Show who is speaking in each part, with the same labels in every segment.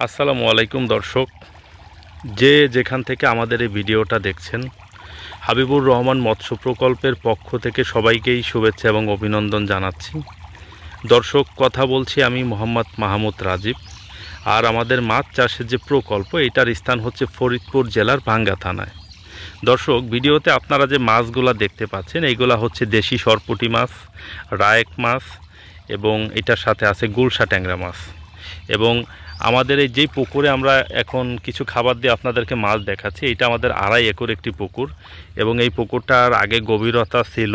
Speaker 1: আসসালামু আলাইকুম দর্শক, যে যেখান থেকে আমাদের এই ভিডিওটা দেখছেন, হাবিবুর রহমান মৎস্য প্রকল্পের পক্ষ থেকে সবাইকেই শুভেচ্ছা এবং অভিনন্দন জানাচ্ছি। দর্শক, কথা বলছি আমি মোহাম্মদ মাহমুদ রাজীব। আর আমাদের মাছ চাষের যে প্রকল্প, এটার স্থান হচ্ছে ফরিদপুর জেলার ভাঙ্গা থানায়। দর্শক, ভিডিওতে আপনারা যে মাছগুলা দেখতে পাচ্ছেন, এইগুলা হচ্ছে দেশি সরপুঁটি মাছ, রায়েক মাছ এবং এটার সাথে আছে গুলশা ট্যাংরা মাছ। এবং আমাদের এই যেই পুকুরে আমরা এখন কিছু খাবার দিয়ে আপনাদেরকে মাছ দেখাচ্ছি, এটা আমাদের 2.5 একর একটি পুকুর। এবং এই পুকুরটার আগে গভীরতা ছিল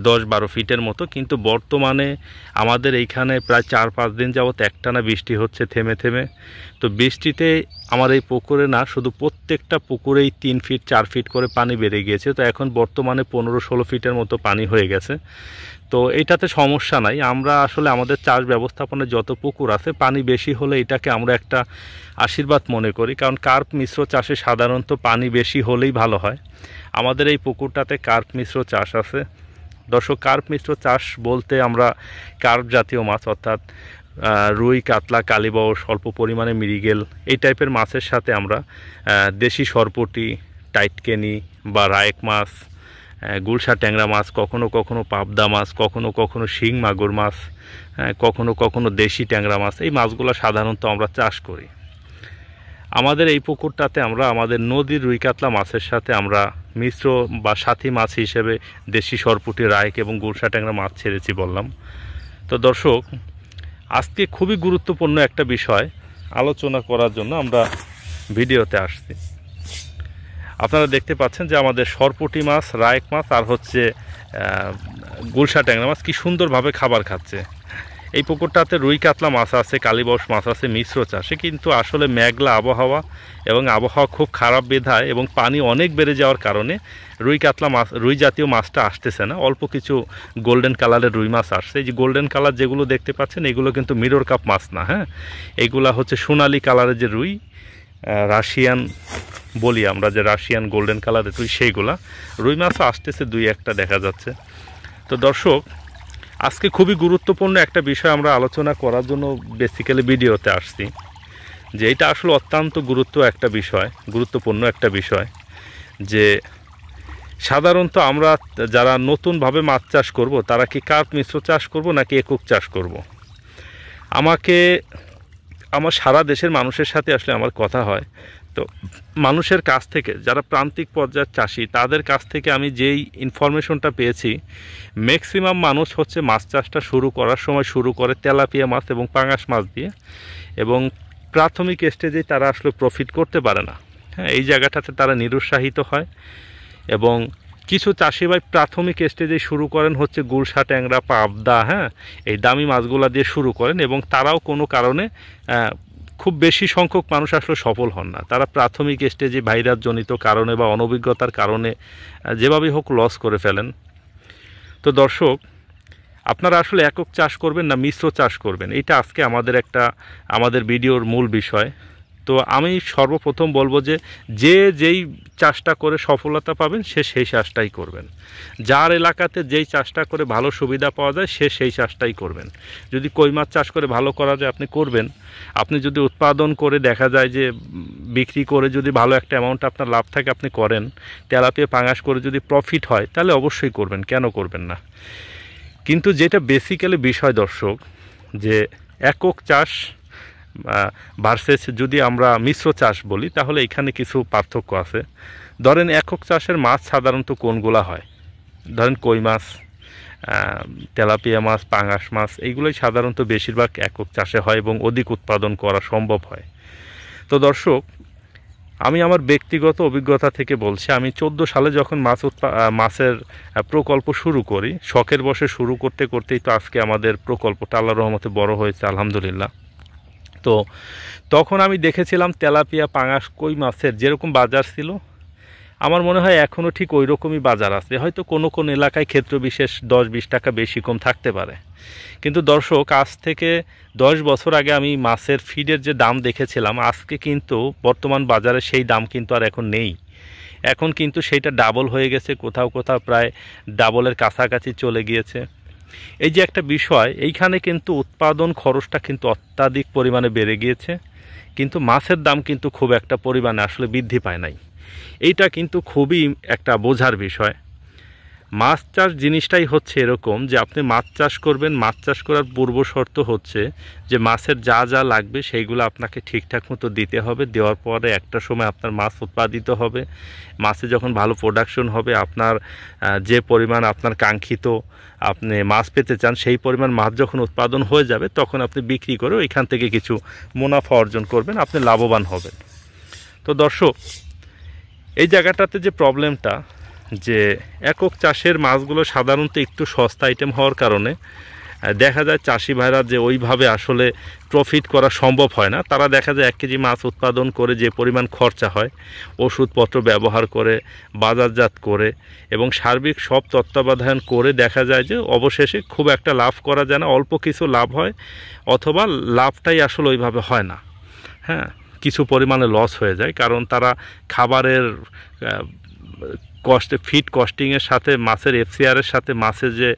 Speaker 1: 10-12 ফিটের মতো, কিন্তু বর্তমানে আমাদের এইখানে প্রায় 4-5 দিন যাবৎ একটানা বৃষ্টি হচ্ছে থেমে থেমে। তো বৃষ্টিতে আমার এই পুকুরে না শুধু, প্রত্যেকটা পুকুরেই 3 ফিট 4 ফিট করে পানি বেড়ে গিয়েছে। তো এখন বর্তমানে 15-16 ফিটের মতো পানি হয়ে গেছে। তো এটাতে সমস্যা নাই। আমরা আসলে আমাদের চাষ ব্যবস্থাপনায় যত পুকুর আছে, পানি বেশি হলে এটাকে আমরা একটা আশীর্বাদ মনে করি, কারণ কার্প মিশ্র চাষে সাধারণত পানি বেশি হলেই ভালো হয়। আমাদের এই পুকুরটাতে কার্প মিশ্র চাষ আছে। দর্শক, কার্প মিশ্র চাষ বলতে আমরা কার্প জাতীয় মাছ, অর্থাৎ রুই, কাতলা, কালীবাউস, অল্প পরিমাণে মৃগেল, এই টাইপের মাছের সাথে আমরা দেশি সরপুঁটি, টাইটকেনি বা রায়েক মাছ, গুলশা ট্যাংরা মাছ, কখনো কখনো পাবদা মাছ, কখনো কখনো শিং মাগুর মাছ, কখনো কখনো দেশি ট্যাংরা মাছ, এই মাছগুলো সাধারণত আমরা চাষ করি। আমাদের এই পুকুরটাতে আমরা আমাদের নদীর রুই কাতলা মাছের সাথে আমরা মিশ্র বা সাথী মাছ হিসেবে দেশি সরপুঁটি, রায়েক এবং গুলশা ট্যাংরা মাছ ছেড়েছি বললাম। তো দর্শক, আজকে খুবই গুরুত্বপূর্ণ একটা বিষয় আলোচনা করার জন্য আমরা ভিডিওতে আসছি। আপনারা দেখতে পাচ্ছেন যে আমাদের সরপুঁটি মাছ, রায়েক মাছ আর হচ্ছে গুলশা ট্যাংরা মাছ কি সুন্দরভাবে খাবার খাচ্ছে। এই পুকুরটাতে রুই কাতলা মাছ আছে, কালীবাউস মাছ আছে মিশ্র চাষে, কিন্তু আসলে মেঘলা আবহাওয়া এবং আবহাওয়া খুব খারাপ বিধায় এবং পানি অনেক বেড়ে যাওয়ার কারণে রুই কাতলা মাছ, রুই জাতীয় মাছটা আসতেছে না। অল্প কিছু গোল্ডেন কালারের রুই মাছ আসছে। এই যে গোল্ডেন কালার যেগুলো দেখতে পাচ্ছেন, এগুলো কিন্তু মিরর কাপ মাছ না, হ্যাঁ, এইগুলা হচ্ছে সোনালি কালারের যে রুই, রাশিয়ান বলি আমরা, যে রাশিয়ান গোল্ডেন কালারের রুই, সেইগুলা রুই মাছও আসতেছে 2-1টা দেখা যাচ্ছে। তো দর্শক, আজকে খুবই গুরুত্বপূর্ণ একটা বিষয় আমরা আলোচনা করার জন্য বেসিক্যালি ভিডিওতে আসছি, যে এটা আসলে অত্যন্ত গুরুত্বপূর্ণ একটা বিষয়, যে সাধারণত আমরা যারা নতুনভাবে মাছ চাষ করব, তারা কি কার্প মিশ্র চাষ করব নাকি একক চাষ করব। আমার সারা দেশের মানুষের সাথে আসলে আমার কথা হয়। তো মানুষের কাছ থেকে, যারা প্রান্তিক পর্যায়ের চাষি, তাদের কাছ থেকে আমি যেই ইনফরমেশনটা পেয়েছি, ম্যাক্সিমাম মানুষ হচ্ছে মাছ চাষটা শুরু করার সময় শুরু করে তেলাপিয়া মাছ এবং পাঙাশ মাছ দিয়ে, এবং প্রাথমিক স্টেজেই তারা আসলে প্রফিট করতে পারে না। হ্যাঁ, এই জায়গাটাতে তারা নিরুৎসাহিত হয়। এবং কিছু চাষি ভাই প্রাথমিক স্টেজেই শুরু করেন হচ্ছে গুলশা ট্যাংরা, পাবদা, হ্যাঁ, এই দামি মাছগুলা দিয়ে শুরু করেন, এবং তারাও কোনো কারণে খুব বেশি সংখ্যক মানুষ আসলে সফল হন না। তারা প্রাথমিক স্টেজে ভাইরাসজনিত কারণে বা অনভিজ্ঞতার কারণে যেভাবেই হোক লস করে ফেলেন। তো দর্শক, আপনারা আসলে একক চাষ করবেন না মিশ্র চাষ করবেন, এটা আজকে আমাদের ভিডিওর মূল বিষয়। তো আমি সর্বপ্রথম বলবো যে যেই চাষটা করে সফলতা পাবেন, সে সেই চাষটাই করবেন। যার এলাকাতে যেই চাষটা করে ভালো সুবিধা পাওয়া যায়, সে সেই চাষটাই করবেন। যদি কই মাছ চাষ করে ভালো করা যায়, আপনি করবেন। আপনি যদি উৎপাদন করে দেখা যায় যে বিক্রি করে যদি ভালো একটা অ্যামাউন্ট আপনার লাভ থাকে, আপনি করেন। তেলাপিয়া, পাঙাশ করে যদি প্রফিট হয়, তাহলে অবশ্যই করবেন, কেন করবেন না। কিন্তু যেটা বেসিক্যালি বিষয় দর্শক, যে একক চাষ ভার্সেস যদি আমরা মিশ্র চাষ বলি, তাহলে এখানে কিছু পার্থক্য আছে। ধরেন একক চাষের মাছ সাধারণত কোনগুলা হয়, ধরেন কই মাছ, তেলাপিয়া মাছ, পাঙাশ মাছ, এইগুলোই সাধারণত বেশিরভাগ একক চাষে হয় এবং অধিক উৎপাদন করা সম্ভব হয়। তো দর্শক, আমি আমার ব্যক্তিগত অভিজ্ঞতা থেকে বলছি, আমি 14 সালে যখন মাছের প্রকল্প শুরু করি, শখের বসে শুরু করতে করতেই তো আজকে আমাদের প্রকল্পটা আল্লাহর রহমতে বড় হয়েছে, আলহামদুলিল্লাহ। তো তখন আমি দেখেছিলাম তেলাপিয়া, পাঙাশ, কই মাছের যেরকম বাজার ছিল, আমার মনে হয় এখনও ঠিক ওই রকমই বাজার আছে। হয়তো কোনো কোনো এলাকায় ক্ষেত্রবিশেষ 10-20 টাকা বেশি কম থাকতে পারে। কিন্তু দর্শক, আজ থেকে 10 বছর আগে আমি মাছের ফিডের যে দাম দেখেছিলাম, আজকে কিন্তু বর্তমান বাজারে সেই দাম কিন্তু আর এখন নেই। এখন কিন্তু সেইটা ডাবল হয়ে গেছে, কোথাও কোথাও প্রায় ডাবলের কাছাকাছি চলে গিয়েছে। এই যে একটা বিষয়, এইখানে কিন্তু উৎপাদন খরচটা কিন্তু অত্যাধিক পরিমাণে বেড়ে গিয়েছে। কিন্তু মাছের দাম কিন্তু খুব একটা পরিমাণে আসলে বৃদ্ধি পায় নাই। এইটা কিন্তু খুবই একটা বোঝার বিষয়। মাছ চাষ জিনিসটাই হচ্ছে এরকম যে আপনি মাছ চাষ করবেন, মাছ চাষ করার পূর্ব শর্ত হচ্ছে যে মাছের যা যা লাগবে সেইগুলো আপনাকে ঠিকঠাক মতো দিতে হবে। দেওয়ার পরে একটা সময় আপনার মাছ উৎপাদিত হবে, মাছে যখন ভালো প্রোডাকশন হবে, আপনার যে পরিমাণ আপনার কাঙ্ক্ষিত আপনি মাছ পেতে চান সেই পরিমাণ মাছ যখন উৎপাদন হয়ে যাবে তখন আপনি বিক্রি করে ওইখান থেকে কিছু মুনাফা অর্জন করবেন, আপনি লাভবান হবেন। তো দর্শক, এই জায়গাটাতে যে প্রবলেমটা যে একক চাষের মাছগুলো সাধারণত একটু সস্তা আইটেম হওয়ার কারণে দেখা যায় চাষি ভাইরা যে ওইভাবে আসলে প্রফিট করা সম্ভব হয় না। তারা দেখা যায় 1 কেজি মাছ উৎপাদন করে যে পরিমাণ খরচা হয় ওষুধপত্র ব্যবহার করে, বাজারজাত করে এবং সার্বিক সব তত্ত্বাবধান করে দেখা যায় যে অবশেষে খুব একটা লাভ করা যায় না, অল্প কিছু লাভ হয় অথবা লাভটাই আসলে ওইভাবে হয় না। হ্যাঁ, কিছু পরিমাণে লস হয়ে যায়, কারণ তারা খাবারের ফিড কস্টিংয়ের সাথে মাছের এফসিআরের সাথে মাছের যে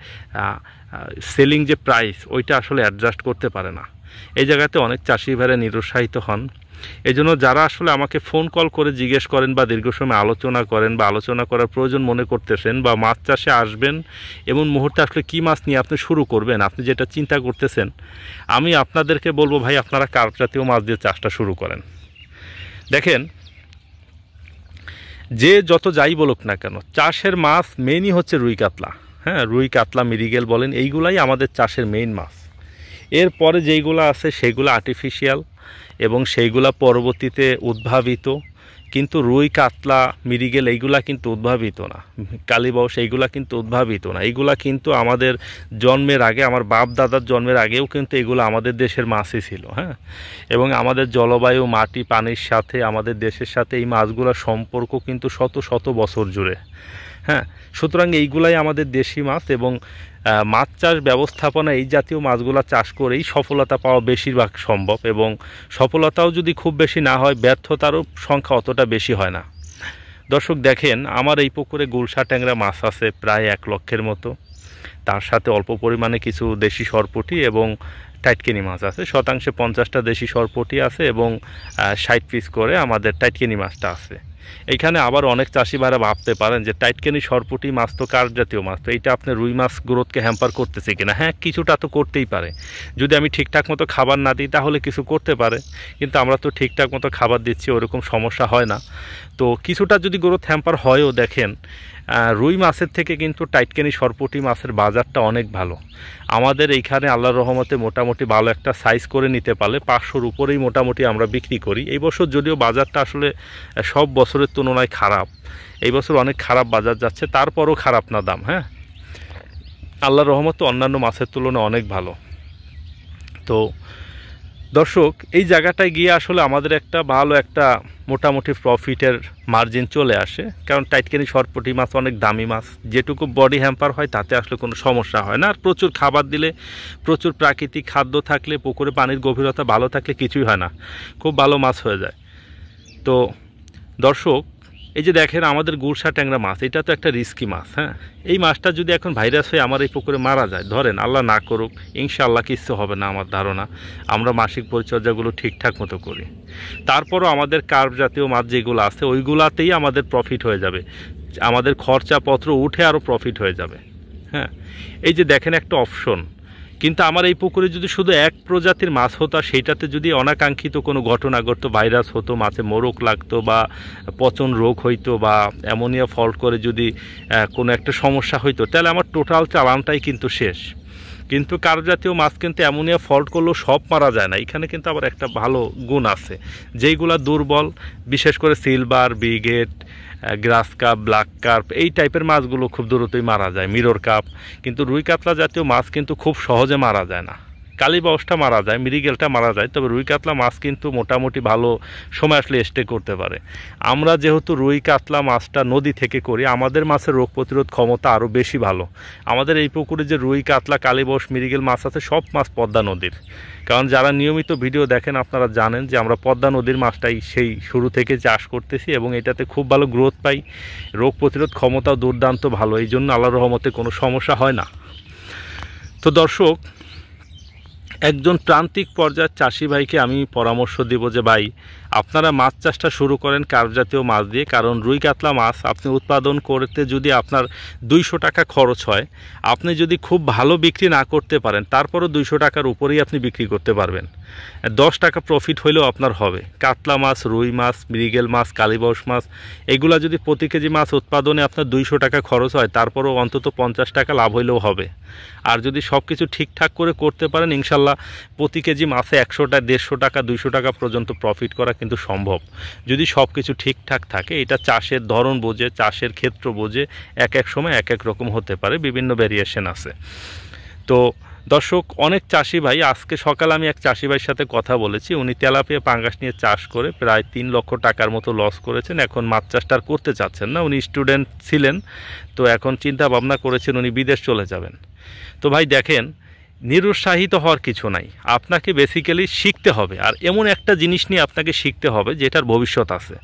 Speaker 1: সেলিং যে প্রাইস ওইটা আসলে অ্যাডজাস্ট করতে পারে না। এই জায়গাতে অনেক চাষি ভাইরা নিরুৎসাহিত হন। এই জন্য যারা আসলে আমাকে ফোন কল করে জিজ্ঞেস করেন বা দীর্ঘ সময় আলোচনা করেন বা আলোচনা করার প্রয়োজন মনে করতেছেন বা মাছ চাষে আসবেন এমন মুহূর্তে আসলে কী মাছ নিয়ে আপনি শুরু করবেন, আপনি যেটা চিন্তা করতেছেন, আমি আপনাদেরকে বলবো ভাই আপনারা কার্প জাতীয় মাছ দিয়ে চাষটা শুরু করেন। দেখেন, যে যত যাই বলুক না কেন, চাষের মাছ মেইনই হচ্ছে রুই কাতলা। হ্যাঁ, রুই কাতলা, মৃগেল বলেন, এইগুলাই আমাদের চাষের মেইন মাছ। এরপরে যেইগুলো আছে সেগুলো আর্টিফিশিয়াল এবং সেইগুলা পরবর্তীতে উদ্ভাবিত, কিন্তু রুই কাতলা মৃগেল এইগুলা কিন্তু উদ্ভাবিত না, কালীবাউস এইগুলা কিন্তু উদ্ভাবিত না। এইগুলা কিন্তু আমাদের জন্মের আগে, আমার বাপ দাদার জন্মের আগেও কিন্তু এগুলো আমাদের দেশের মাছই ছিল। হ্যাঁ, এবং আমাদের জলবায়ু, মাটি, পানির সাথে আমাদের দেশের সাথে এই মাছগুলোর সম্পর্ক কিন্তু শত শত বছর জুড়ে। হ্যাঁ, সুতরাং এইগুলাই আমাদের দেশি মাছ এবং মাছ চাষ ব্যবস্থাপনা এই জাতীয় মাছগুলো চাষ করেই সফলতা পাওয়া বেশিরভাগ সম্ভব, এবং সফলতাও যদি খুব বেশি না হয় ব্যর্থতারও সংখ্যা অতটা বেশি হয় না। দর্শক দেখেন, আমার এই পুকুরে গুলশা ট্যাংরা মাছ আছে প্রায় 1 লক্ষের মতো, তার সাথে অল্প পরিমাণে কিছু দেশি সরপুঁটি এবং টাইটকেনি মাছ আছে। শতাংশে 50টা দেশি সরপুঁটি আছে এবং 60 পিস করে আমাদের টাইটকেনি মাছটা আছে। এইখানে আবার অনেক চাষি ভাইরা ভাবতে পারেন যে টাইটকেনি সরপুঁটি মাছ তো কার্প জাতীয় মাছ, তো এইটা আপনার রুই মাছ গ্রোথকে হ্যাম্পার করতেছে কিনা? হ্যাঁ, কিছুটা তো করতেই পারে। যদি আমি ঠিকঠাক মতো খাবার না দিই তাহলে কিছু করতে পারে, কিন্তু আমরা তো ঠিকঠাক মতো খাবার দিচ্ছি, ওরকম সমস্যা হয় না। তো কিছুটা যদি গ্রোথ হ্যাম্পার হয়ও, দেখেন রুই মাছের থেকে কিন্তু টাইটকেনি সরপুঁটি মাছের বাজারটা অনেক ভালো। আমাদের এইখানে আল্লাহর রহমতে মোটামুটি ভালো একটা সাইজ করে নিতে পারলে 500-র উপরেই মোটামুটি আমরা বিক্রি করি। এই বছর যদিও বাজারটা আসলে সব বছরের তুলনায় খারাপ, এই বছর অনেক খারাপ বাজার যাচ্ছে, তারপরও খারাপ না দাম। হ্যাঁ, আল্লাহর রহমতে অন্যান্য মাছের তুলনায় অনেক ভালো। তো দর্শক, এই জায়গাটায় গিয়ে আসলে আমাদের একটা ভালো একটা মোটামুটি প্রফিটের মার্জিন চলে আসে, কারণ টাইটকেনি সরপুঁটি মাছ অনেক দামি মাছ, যেটুকু বডি হ্যাম্পার হয় তাতে আসলে কোনো সমস্যা হয় না। আর প্রচুর খাবার দিলে, প্রচুর প্রাকৃতিক খাদ্য থাকলে, পুকুরে পানির গভীরতা ভালো থাকলে কিছুই হয় না, খুব ভালো মাছ হয়ে যায়। তো দর্শক, এই যে দেখেন আমাদের গুলশা ট্যাংরা মাছ, এটা তো একটা রিস্কি মাছ। হ্যাঁ, এই মাছটা যদি এখন ভাইরাস হয়ে আমার এই পুকুরে মারা যায়, ধরেন আল্লাহ না করুক, ইনশাআল্লাহ কিচ্ছু হবে না আমার ধারণা, আমরা মাসিক পরিচর্যাগুলো ঠিকঠাক মতো করি, তারপরও আমাদের কার্প জাতীয় মাছ যেগুলো আছে ওইগুলাতেই আমাদের প্রফিট হয়ে যাবে, আমাদের খরচাপত্র উঠে আরও প্রফিট হয়ে যাবে। হ্যাঁ, এই যে দেখেন একটা অপশন। কিন্তু আমার এই পুকুরে যদি শুধু এক প্রজাতির মাছ হতো, সেইটাতে যদি অনাকাঙ্ক্ষিত কোনো ঘটনা ঘটতো, ভাইরাস হতো, মাছে মোরক লাগতো বা পচন রোগ হইতো বা অ্যামোনিয়া ফল্ট করে যদি কোনো একটা সমস্যা হইতো, তাহলে আমার টোটাল চালানটাই কিন্তু শেষ। কিন্তু কার্প জাতীয় মাছ কিন্তু অ্যামোনিয়া ফল্ট করলেও সব মারা যায় না। এখানে কিন্তু আবার একটা ভালো গুণ আছে, যেইগুলা দুর্বল, বিশেষ করে সিলভার, ব্রিগেড, গ্রাস কাপ, ব্ল্যাক কার্প, এই টাইপের মাছগুলো খুব দ্রুতই মারা যায়, মিরর কাপ। কিন্তু রুই কাতলা জাতীয় মাছ কিন্তু খুব সহজে মারা যায় না। কালীবাউসটা মারা যায়, মৃগেলটা মারা যায়, তবে রুই কাতলা মাছ কিন্তু মোটামুটি ভালো সময় আসলে স্টে করতে পারে। আমরা যেহেতু রুই কাতলা মাছটা নদী থেকে করি, আমাদের মাছের রোগ প্রতিরোধ ক্ষমতা আরও বেশি ভালো। আমাদের এই পুকুরে যে রুই কাতলা, কালীবাউস, মৃগেল মাছ আছে, সব মাছ পদ্মা নদীর। কারণ যারা নিয়মিত ভিডিও দেখেন আপনারা জানেন যে আমরা পদ্মা নদীর মাছটাই সেই শুরু থেকে চাষ করতেছি এবং এটাতে খুব ভালো গ্রোথ পাই, রোগ প্রতিরোধ ক্ষমতাও দুর্দান্ত ভালো, এই জন্য আল্লাহর রহমতে কোনো সমস্যা হয় না। তো দর্শক, একজন প্রান্তিক পর্যায়ের চাষি ভাইকে আমি পরামর্শ দেব যে ভাই আপনারা মাছ চাষটা শুরু করেন কার্প জাতীয় মাছ দিয়ে, কারণ রুই কাতলা মাছ আপনি উৎপাদন করতে যদি আপনার 200 টাকা খরচ হয়, আপনি যদি খুব ভালো বিক্রি না করতে পারেন তারপরও 200 টাকার উপরেই আপনি বিক্রি করতে পারবেন। 10 টাকা প্রফিট হলেও আপনার হবে। কাতলা মাছ, রুই মাছ, মৃগেল মাছ, কালীবাউস মাছ, এগুলা যদি প্রতি কেজি মাছ উৎপাদনে আপনার 200 টাকা খরচ হয় তারপরও অন্তত 50 টাকা লাভ হইলেও হবে। আর যদি সব কিছু ঠিকঠাক করে করতে পারেন ইনশাল্লাহ প্রতি কেজি মাছে 100 টাকা 150 টাকা 200 টাকা পর্যন্ত প্রফিট করা কিন্তু সম্ভব, যদি সব কিছু ঠিকঠাক থাকে। এটা চাষের ধরন বোঝে, চাষের ক্ষেত্র বোঝে, এক এক সময় এক এক রকম হতে পারে, বিভিন্ন ভ্যারিয়েশন আছে। তো দর্শক, অনেক চাষি ভাই, আজকে সকালে আমি এক চাষি ভাইয়ের সাথে কথা বলেছি, উনি তেলাপিয়া পাঙ্গাস নিয়ে চাষ করে প্রায় 3 লক্ষ টাকার মতো লস করেছেন। এখন মাছ চাষটা আর করতে চাচ্ছেন না, উনি স্টুডেন্ট ছিলেন, তো এখন চিন্তা ভাবনা করেছেন উনি বিদেশ চলে যাবেন। তো ভাই দেখেন, নিরুৎসাহিত হওয়ার কিছু নাই, আপনাকে বেসিক্যালি শিখতে হবে, আর এমন একটা জিনিস নিয়ে আপনাকে শিখতে হবে যেটার ভবিষ্যৎ আছে।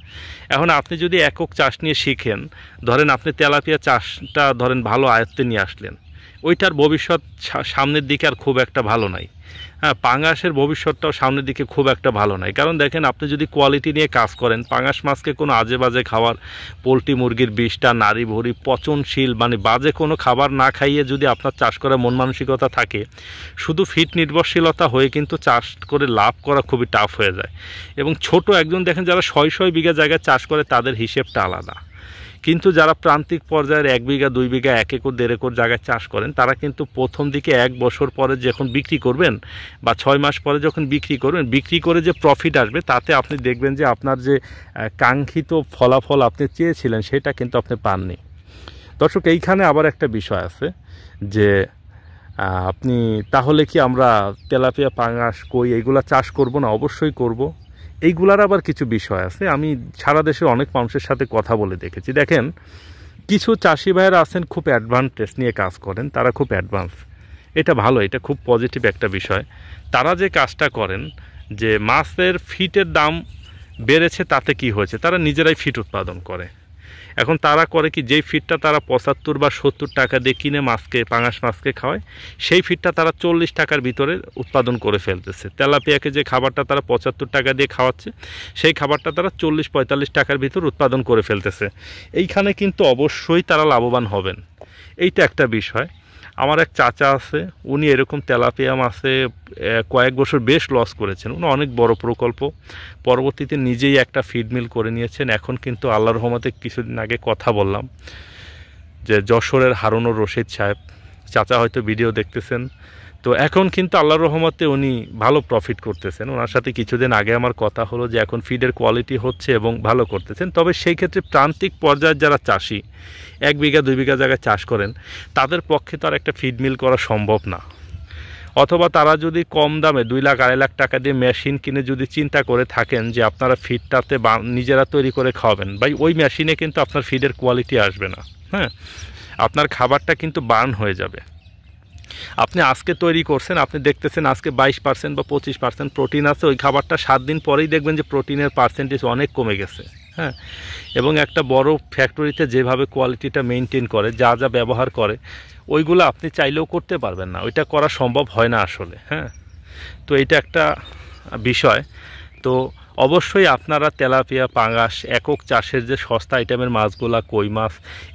Speaker 1: এখন আপনি যদি একক চাষ নিয়ে শিখেন, ধরেন আপনি তেলাপিয়া চাষটা ধরেন ভালো আয়ত্তে নিয়ে আসলেন, ওইটার ভবিষ্যৎ সামনের দিকে আর খুব একটা ভালো নাই। হ্যাঁ, পাঙ্গাসের ভবিষ্যৎটাও সামনের দিকে খুব একটা ভালো নাই, কারণ দেখেন আপনি যদি কোয়ালিটি নিয়ে কাজ করেন, পাঙ্গাস মাছকে কোনো আজে বাজে খাবার, পোলট্রি মুরগির বিষটা, নাড়ি ভুড়ি, পচনশীল মানে বাজে কোনো খাবার না খাইয়ে যদি আপনার চাষ করার মন মানসিকতা থাকে, শুধু ফিট নির্ভরশীলতা হয়ে কিন্তু চাষ করে লাভ করা খুবই টাফ হয়ে যায়। এবং ছোট একজন দেখেন যারা 100 বিঘা জায়গায় চাষ করে তাদের হিসেবটা আলাদা, কিন্তু যারা প্রান্তিক পর্যায়ের 1 বিঘা 2 বিঘা 1 একর 1.5 একর জায়গায় চাষ করেন, তারা কিন্তু প্রথম দিকে 1 বছর পরে যখন বিক্রি করবেন বা 6 মাস পরে যখন বিক্রি করবেন, বিক্রি করে যে প্রফিট আসবে তাতে আপনি দেখবেন যে আপনার যে কাঙ্ক্ষিত ফলাফল আপনি চেয়েছিলেন সেটা কিন্তু আপনি পাননি। দর্শক, এইখানে আবার একটা বিষয় আছে যে আপনি তাহলে কি আমরা তেলাপিয়া, পাঙ্গাস, কই এইগুলা চাষ করব না? অবশ্যই করব। এইগুলার আবার কিছু বিষয় আছে, আমি সারা দেশের অনেক মানুষের সাথে কথা বলে দেখেছি। দেখেন, কিছু চাষি ভাইয়েরা আছেন খুব অ্যাডভান্টেজ নিয়ে কাজ করেন, তারা খুব অ্যাডভান্স, এটা ভালো, এটা খুব পজিটিভ একটা বিষয়। তারা যে কাজটা করেন যে মাছের ফিটের দাম বেড়েছে তাতে কি হয়েছে, তারা নিজেরাই ফিট উৎপাদন করে। এখন তারা করে কি, যেই ফিটটা তারা 75 বা 70 টাকা দিয়ে কিনে মাছকে, পাঙ্গাস মাছকে খাওয়ায়, সেই ফিটটা তারা 40 টাকার ভিতরে উৎপাদন করে ফেলতেছে। তেলাপিয়াকে যে খাবারটা তারা 75 টাকা দিয়ে খাওয়াচ্ছে, সেই খাবারটা তারা 40-45 টাকার ভিতর উৎপাদন করে ফেলতেছে। এইখানে কিন্তু অবশ্যই তারা লাভবান হবেন, এইটা একটা বিষয়। আমার এক চাচা আছে, উনি এরকম তেলাপিয়া মাছে কয়েক বছর বেশ লস করেছেন, উনি অনেক বড় প্রকল্প, পরবর্তীতে নিজেই একটা ফিড মিল করে নিয়েছেন। এখন কিন্তু আল্লাহর রহমতে কিছুদিন আগে কথা বললাম যে যশোরের হারুনুর রশিদ সাহেব চাচা হয়তো ভিডিও দেখতেছেন, তো এখন কিন্তু আল্লাহর রহমতে উনি ভালো প্রফিট করতেছেন। ওনার সাথে কিছুদিন আগে আমার কথা হলো যে এখন ফিডের কোয়ালিটি হচ্ছে এবং ভালো করতেছেন। তবে সেই ক্ষেত্রে প্রান্তিক পর্যায়ের যারা চাষি 1 বিঘা 2 বিঘা জায়গায় চাষ করেন, তাদের পক্ষে তো আর একটা ফিড মিল করা সম্ভব না। অথবা তারা যদি কম দামে 2 লাখ 2.5 লাখ টাকা দিয়ে মেশিন কিনে যদি চিন্তা করে থাকেন যে আপনারা ফিডটাতে নিজেরা তৈরি করে খাওয়াবেন, ভাই ওই মেশিনে কিন্তু আপনার ফিডের কোয়ালিটি আসবে না। হ্যাঁ, আপনার খাবারটা কিন্তু বার্ন হয়ে যাবে। আপনি আজকে তৈরি করছেন, আপনি দেখতেছেন আজকে 22% বা 25% প্রোটিন আছে, ওই খাবারটা 7 দিন পরেই দেখবেন যে প্রোটিনের পার্সেন্টেজ অনেক কমে গেছে। হ্যাঁ, এবং একটা বড় ফ্যাক্টরিতে যেভাবে কোয়ালিটিটা মেনটেন করে, যা যা ব্যবহার করে, ওইগুলো আপনি চাইলেও করতে পারবেন না, ওইটা করা সম্ভব হয় না আসলে। হ্যাঁ, তো এইটা একটা বিষয়। তো অবশ্যই আপনারা তেলাপিয়া, পাঙ্গাস, একক চাষের যে সস্তা আইটেমের মাছগুলা, কই মাছ,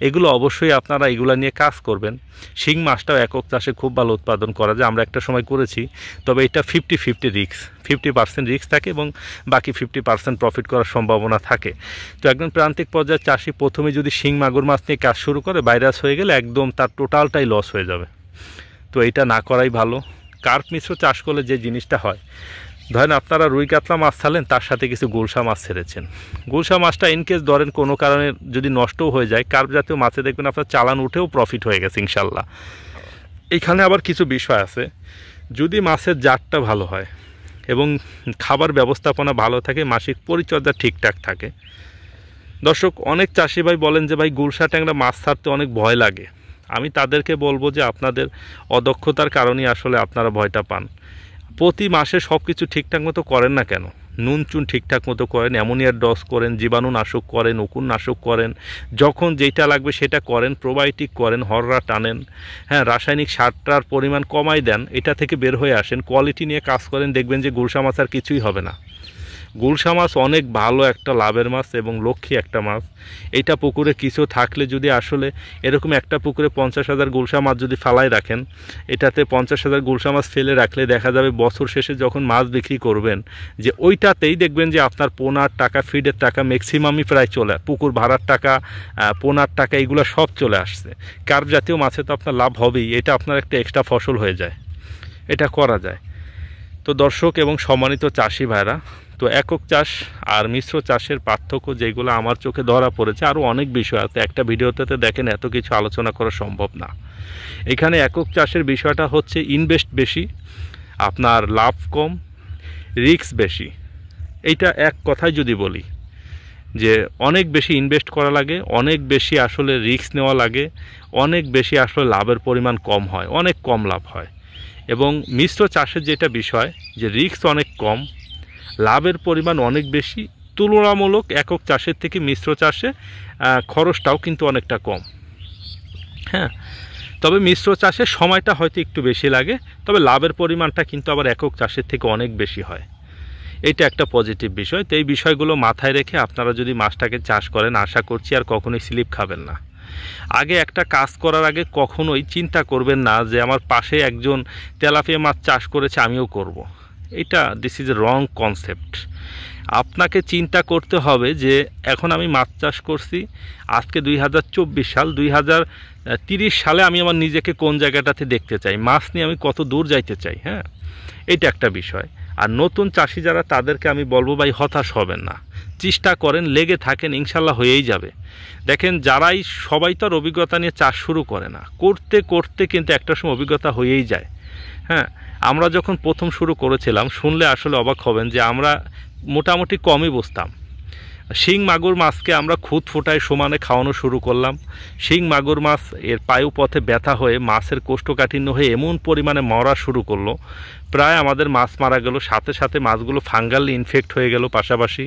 Speaker 1: এগুলো অবশ্যই আপনারা এগুলো নিয়ে কাজ করবেন। শিং মাছটাও একক চাষে খুব ভালো উৎপাদন করা যায়, আমরা একটা সময় করেছি। তবে এটা 50-50 রিস্ক, 50% রিস্ক থাকে এবং বাকি 50% প্রফিট করার সম্ভাবনা থাকে। তো একজন প্রান্তিক পর্যায়ের চাষি প্রথমে যদি শিং মাগুর মাছ নিয়ে কাজ শুরু করে, ভাইরাস হয়ে গেলে একদম তার টোটালটাই লস হয়ে যাবে। তো এইটা না করাই ভালো। কার্প মিশ্র চাষ করলে যে জিনিসটা হয়, ধরেন আপনারা রুই কাতলা মাছ ছাড়লেন, তার সাথে কিছু গুলশা মাছ ছেড়েছেন। গুলশা মাছটা ইনকেস ধরেন কোনো কারণে যদি নষ্টও হয়ে যায়, কার্প জাতীয় মাছে দেখবেন আপনার চালান উঠেও প্রফিট হয়ে গেছে ইনশাল্লাহ। এইখানে আবার কিছু বিষয় আছে, যদি মাছের জাতটা ভালো হয় এবং খাবার ব্যবস্থাপনা ভালো থাকে, মাসিক পরিচর্যা ঠিকঠাক থাকে। দর্শক, অনেক চাষি ভাই বলেন যে ভাই গুলশা ট্যাংরা মাছ ছাড়তে অনেক ভয় লাগে। আমি তাদেরকে বলবো যে আপনাদের অদক্ষতার কারণেই আসলে আপনারা ভয়টা পান। প্রতি মাসে সব কিছু ঠিকঠাক মতো করেন না কেন? নুন চুন ঠিকঠাক মতো করেন, অ্যামোনিয়ার ডস করেন, জীবাণুনাশক করেন, উকুননাশক করেন, যখন যেটা লাগবে সেটা করেন, প্রোবায়োটিক করেন, হররা টানেন, হ্যাঁ, রাসায়নিক সারটার পরিমাণ কমাই দেন, এটা থেকে বের হয়ে আসেন, কোয়ালিটি নিয়ে কাজ করেন, দেখবেন যে গুলশা মাছ আর কিছুই হবে না। গুলশা মাছ অনেক ভালো একটা লাভের মাছ এবং লক্ষ্মী একটা মাছ। এইটা পুকুরে কিছু থাকলে যদি আসলে এরকম একটা পুকুরে 50,000 গুলশা মাছ যদি ফালাই রাখেন, এটাতে 50,000 গুলশা মাছ ফেলে রাখলে দেখা যাবে বছর শেষে যখন মাছ বিক্রি করবেন যে ওইটাতেই দেখবেন যে আপনার পোনার টাকা, ফিডের টাকা ম্যাক্সিমামই প্রায় চলে, পুকুর ভাড়ার টাকা, পোনার টাকা, এগুলো সব চলে আসছে। কার্প জাতীয় মাছে তো আপনার লাভ হবেই, এটা আপনার একটা এক্সট্রা ফসল হয়ে যায়, এটা করা যায়। তো দর্শক এবং সম্মানিত চাষি ভাইরা, তো একক চাষ আর মিশ্র চাষের পার্থক্য যেগুলো আমার চোখে ধরা পড়েছে, আরও অনেক বিষয় আছে, একটা ভিডিওতে দেখেন এত কিছু আলোচনা করা সম্ভব না। এখানে একক চাষের বিষয়টা হচ্ছে ইনভেস্ট বেশি, আপনার লাভ কম, রিস্ক বেশি। এইটা এক কথায় যদি বলি যে অনেক বেশি ইনভেস্ট করা লাগে, অনেক বেশি আসলে রিস্ক নেওয়া লাগে, অনেক বেশি আসলে লাভের পরিমাণ কম হয়, অনেক কম লাভ হয়। এবং মিশ্র চাষের যেটা বিষয় যে রিস্ক অনেক কম, লাভের পরিমাণ অনেক বেশি, তুলনামূলক একক চাষের থেকে মিশ্র চাষে খরচটাও কিন্তু অনেকটা কম। হ্যাঁ, তবে মিশ্র চাষের সময়টা হয়তো একটু বেশি লাগে, তবে লাভের পরিমাণটা কিন্তু আবার একক চাষের থেকে অনেক বেশি হয়। এটা একটা পজিটিভ বিষয়। তো এই বিষয়গুলো মাথায় রেখে আপনারা যদি মাছটাকে চাষ করেন, আশা করছি আর কখনোই স্লিপ খাবেন না। আগে একটা কাজ করার আগে কখনোই চিন্তা করবেন না যে আমার পাশে একজন তেলাপিয়া মাছ চাষ করেছে আমিও করব। এটা this is a wrong concept. আপনাকে চিন্তা করতে হবে যে এখন আমি মাছ চাষ করছি, আজকে 2024 সাল, 2030 সালে আমি আমার নিজেকে কোন জায়গাটাতে দেখতে চাই, মাছ নিয়ে আমি কত দূর যাইতে চাই। হ্যাঁ, এটা একটা বিষয়। আর নতুন চাষি যারা, তাদেরকে আমি বলবো ভাই হতাশ হবেন না, চেষ্টা করেন, লেগে থাকেন, ইনশাল্লাহ হয়েই যাবে। দেখেন যারাই, সবাই তো আর অভিজ্ঞতা নিয়ে চাষ শুরু করে না, করতে করতে কিন্তু একটা সময় অভিজ্ঞতা হয়েই যায়। হ্যাঁ, আমরা যখন প্রথম শুরু করেছিলাম, শুনলে আসলে অবাক হবেন যে আমরা মোটামুটি কমই বুঝতাম। শিং মাগুর মাছকে আমরা খুদ ফোটায় সমানে খাওয়ানো শুরু করলাম। শিং মাগুর মাছ এর পায়ুপথে ব্যথা হয়ে মাছের কোষ্ঠকাঠিন্য হয়ে এমন পরিমাণে মরা শুরু করলো, প্রায় আমাদের মাছ মারা গেল, সাথে সাথে মাছগুলো ফাঙ্গালি ইনফেক্ট হয়ে গেল, পাশাপাশি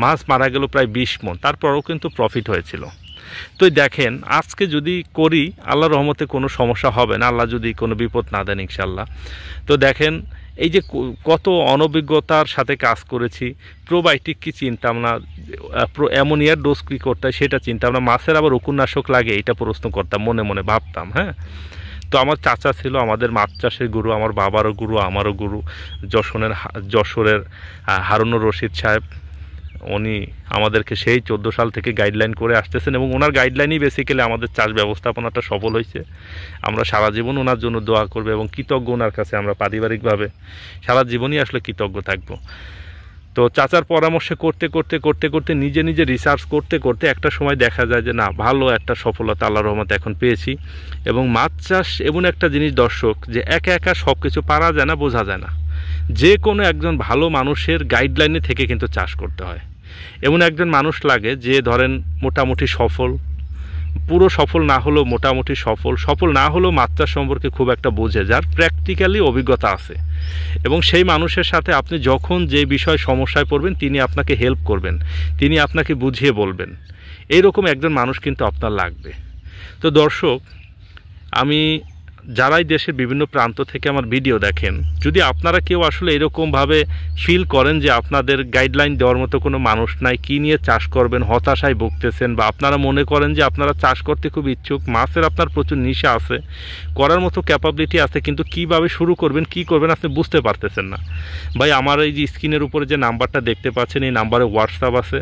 Speaker 1: মাছ মারা গেল প্রায় 20 মণ। তারপরেও কিন্তু প্রফিট হয়েছিল। তো দেখেন আজকে যদি করি, আল্লাহর রহমতে কোনো সমস্যা হবে না, আল্লাহ যদি কোনো বিপদ না দেন ইনশাল্লাহ। তো দেখেন এই যে কত অনভিজ্ঞতার সাথে কাজ করেছি, প্রোবায়োটিক কি চিনতাম না, অ্যামোনিয়ার ডোজ কী করতে হয় সেটা চিনতাম না, মাছের আবার উকুননাশক লাগে এটা প্রশ্ন করতাম, মনে মনে ভাবতাম। হ্যাঁ, তো আমার চাচা ছিল আমাদের মাছ চাষের গুরু, আমার বাবারও গুরু, আমারও গুরু, যশোরের হারুনুর রশিদ সাহেব। উনি আমাদেরকে সেই 14 সাল থেকে গাইডলাইন করে আসতেছেন এবং ওনার গাইডলাইনই বেসিক্যালি আমাদের চাষ ব্যবস্থাপনাটা সফল হয়েছে। আমরা সারা জীবন ওনার জন্য দোয়া করবো এবং কৃতজ্ঞ ওনার কাছে, আমরা পারিবারিকভাবে সারা জীবনই আসলে কৃতজ্ঞ থাকব। তো চাচার পরামর্শে করতে করতে করতে করতে নিজে নিজে রিসার্চ করতে করতে একটা সময় দেখা যায় যে না, ভালো একটা সফলতা আল্লাহর রহমতে এখন পেয়েছি। এবং মাছ চাষ এমন একটা জিনিস দর্শক, যে একা একা সব কিছু পারা যায় না, বোঝা যায় না। যে কোনো একজন ভালো মানুষের গাইডলাইনে থেকে কিন্তু চাষ করতে হয়। এমন একজন মানুষ লাগে যে ধরেন মোটামুটি সফল, পুরো সফল না হলেও মোটামুটি সফল না হলেও মাছ চাষ সম্পর্কে খুব একটা বোঝে, যার প্র্যাকটিক্যালি অভিজ্ঞতা আছে। এবং সেই মানুষের সাথে আপনি যখন যে বিষয় সমস্যায় পড়বেন, তিনি আপনাকে হেল্প করবেন, তিনি আপনাকে বুঝিয়ে বলবেন। এইরকম একজন মানুষ কিন্তু আপনার লাগবে। তো দর্শক, আমি যারাই দেশের বিভিন্ন প্রান্ত থেকে আমার ভিডিও দেখেন, যদি আপনারা কেউ আসলে এরকমভাবে ফিল করেন যে আপনাদের গাইডলাইন দেওয়ার মতো কোনো মানুষ নাই, কী নিয়ে চাষ করবেন, হতাশায় ভুগতেছেন, বা আপনারা মনে করেন যে আপনারা চাষ করতে খুব ইচ্ছুক, মাছের আপনার প্রচুর নেশা আছে, করার মতো ক্যাপাবিলিটি আছে, কিন্তু কিভাবে শুরু করবেন, কি করবেন আপনি বুঝতে পারতেছেন না, ভাই আমার এই যে স্ক্রিনের উপরে যে নাম্বারটা দেখতে পাচ্ছেন, এই নাম্বারে হোয়াটসঅ্যাপ আছে,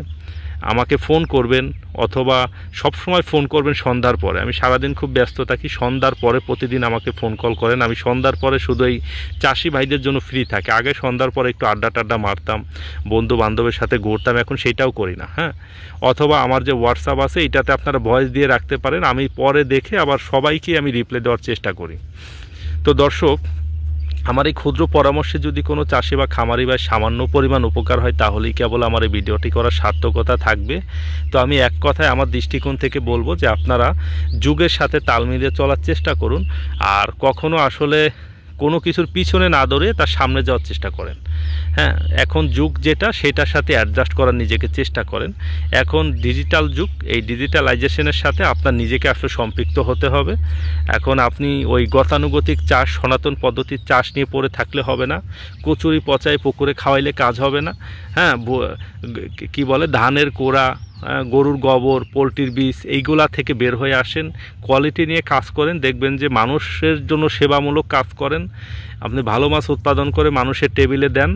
Speaker 1: আমাকে ফোন করবেন, অথবা সবসময় ফোন করবেন সন্ধ্যার পরে। আমি সারাদিন খুব ব্যস্ত থাকি, সন্ধ্যার পরে প্রতিদিন আমাকে ফোন কল করেন। আমি সন্ধ্যার পরে শুধু এই চাষি ভাইদের জন্য ফ্রি থাকি। আগে সন্ধ্যার পরে একটু আড্ডা মারতাম, বন্ধু বান্ধবের সাথে ঘুরতাম, এখন সেইটাও করি না। হ্যাঁ, অথবা আমার যে হোয়াটসঅ্যাপ আছে, এটাতে আপনারা ভয়েস দিয়ে রাখতে পারেন, আমি পরে দেখে আবার সবাইকে আমি রিপ্লাই দেওয়ার চেষ্টা করি। তো দর্শক, আমার এই ক্ষুদ্র পরামর্শে যদি কোনো চাষি বা খামারি বা সামান্য পরিমাণ উপকার হয়, তাহলেই কেবল আমার এই ভিডিওটি করার সার্থকতা থাকবে। তো আমি এক কথায় আমার দৃষ্টিকোণ থেকে বলবো যে আপনারা যুগের সাথে তাল মিলিয়ে চলার চেষ্টা করুন। আর কখনো আসলে কোনো কিছুর পিছনে না দৌড়ে তার সামনে যাওয়ার চেষ্টা করেন। হ্যাঁ, এখন যুগ যেটা সেটার সাথে অ্যাডজাস্ট করার নিজেকে চেষ্টা করেন। এখন ডিজিটাল যুগ, এই ডিজিটালাইজেশনের সাথে আপনার নিজেকে আসলে সম্পৃক্ত হতে হবে। এখন আপনি ওই গতানুগতিক চাষ, সনাতন পদ্ধতির চাষ নিয়ে পড়ে থাকলে হবে না। কচুরি পচায় পুকুরে খাওয়াইলে কাজ হবে না। হ্যাঁ, কি বলে, ধানের কোড়া, গরুর গোবর, পোলট্রির বীজ, এইগুলা থেকে বের হয়ে আসেন, কোয়ালিটি নিয়ে কাজ করেন, দেখবেন যে মানুষের জন্য সেবামূলক কাজ করেন। আপনি ভালো মাছ উৎপাদন করে মানুষের টেবিলে দেন,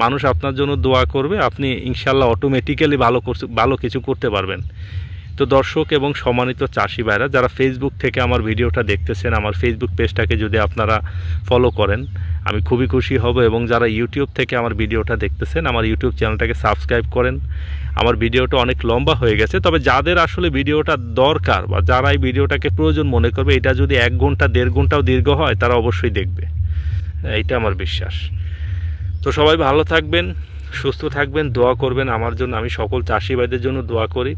Speaker 1: মানুষ আপনার জন্য দোয়া করবে, আপনি ইনশাল্লাহ অটোমেটিক্যালি ভালো কিছু করতে পারবেন। তো দর্শক এবং সম্মানিত চাষি ভাইরা, যারা ফেসবুক থেকে আমার ভিডিওটা দেখতেছেন, আমার ফেসবুক পেজটাকে যদি আপনারা ফলো করেন আমি খুবই খুশি হব। এবং যারা ইউটিউব থেকে আমার ভিডিওটা দেখতেছেন, আমার ইউটিউব চ্যানেলটাকে সাবস্ক্রাইব করেন। আমার ভিডিওটা অনেক লম্বা হয়ে গেছে, তবে যাদের আসলে ভিডিওটা দরকার বা যারা এই ভিডিওটাকে প্রয়োজন মনে করবে, এটা যদি 1 ঘন্টা 1.5 ঘন্টাও দীর্ঘ হয়, তারা অবশ্যই দেখবে, এইটা আমার বিশ্বাস। তো সবাই ভালো থাকবেন, সুস্থ থাকবেন, দোয়া করবেন আমার জন্য। আমি সকল চাষি ভাইদের জন্য দোয়া করি।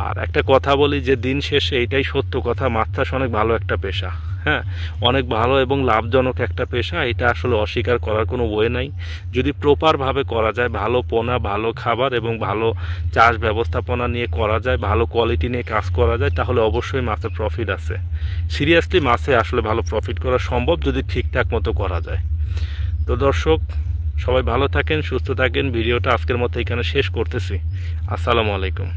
Speaker 1: আর একটা কথা বলি যে দিন শেষে এইটাই সত্য কথা, মাছ চাষ অনেক ভালো একটা পেশা। হ্যাঁ, অনেক ভালো এবং লাভজনক একটা পেশা, এটা আসলে অস্বীকার করার কোনো ওয়ে নাই। যদি প্রপারভাবে করা যায়, ভালো পোনা, ভালো খাবার এবং ভালো চাষ ব্যবস্থাপনা নিয়ে করা যায়, ভালো কোয়ালিটি নিয়ে কাজ করা যায়, তাহলে অবশ্যই মাছের প্রফিট আছে। সিরিয়াসলি মাছে আসলে ভালো প্রফিট করা সম্ভব যদি ঠিকঠাক মতো করা যায়। তো দর্শক, সবাই ভালো থাকেন, সুস্থ থাকেন। ভিডিওটা আজকের মতো এখানে শেষ করতেছি। আসসালামু আলাইকুম।